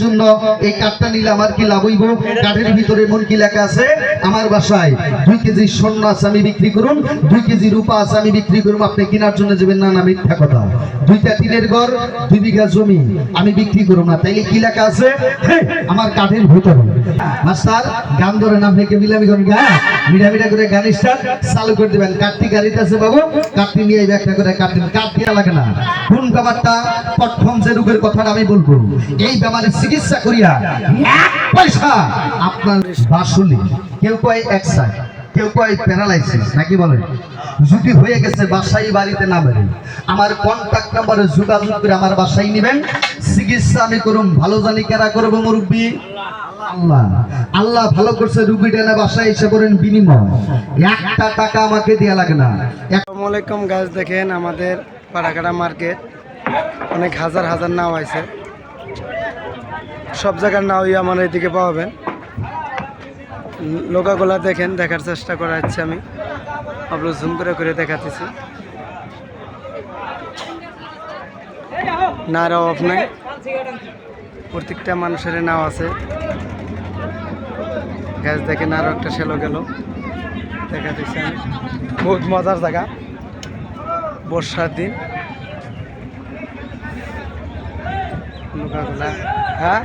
জন্য এই কাঠটা নিলে আমার কি লাভ হইব? কাঠের ভিতরে মন কি লেখা আছে? আমার বাসায় 2 কেজি স্বর্ণ আছে, আমি বিক্রি করুন। 2 কেজি রূপা আছে, আমি বিক্রি করুন। আপনি কেনার জন্য যাবেন না? না, মিথ্যা কথা। 2টা টিনের ঘর, 2 বিঘা জমি আমি বিক্রি করুন না। তাইলে কি লেখা আছে? আমার কাঠের ভিতরে। মাস্টার গান ধরে না থেকে বিলামি করেন, মিডা করে গান স্টার্ট চালু করে দিবেন। কাঠটি গাড়িতে আছে বাবু, কাঠটি নিয়ে একটা করে কাটবেন। কাঠ দেওয়া লাগে না। কোন ব্যাপারটা? প্রথম যে রোগের কথাটা আমি বলবো, এই ব্যাপারে চিকিৎসা করিয়া 1 পয়সা আপনার বাসুলি। কেউ কয় এক্সার, কেউ কয় প্যারালাইসিস, নাকি বলেন? যদি হয়ে গেছে বাসায় বাড়িতে না বেরেন, আমার কন্ট্যাক্ট নাম্বারে যোগাযোগ করে আমার বাসায় নেবেন। চিকিৎসা আমি করুম। ভালো জানি কেরা করবো মুরব্বী? আল্লাহ। আল্লাহ ভালো করছে। রুগীটা না বাসায় এসে করেন বিনিময়, 1টা টাকা আমাকে দেয়া লাগে না। আসসালামু আলাইকুম গাছ, দেখেন আমাদের পাড়াকাটা মার্কেট অনেক হাজার হাজার নাও আছে। সব জায়গার নাওই আমার এদিকে পাওয়াবেন। লোকাগুলা দেখেন, দেখার চেষ্টা করা হচ্ছে। আমি আপনার জুম করে দেখাতেছি। নাও অফ নাই, প্রত্যেকটা মানুষের নাও আছে। গাছ দেখেন, আরো একটা সেলো গেল দেখাতেছি আমি। বহুত মজার জায়গা, বর্ষার দিন। লোকাগুলা, হ্যাঁ।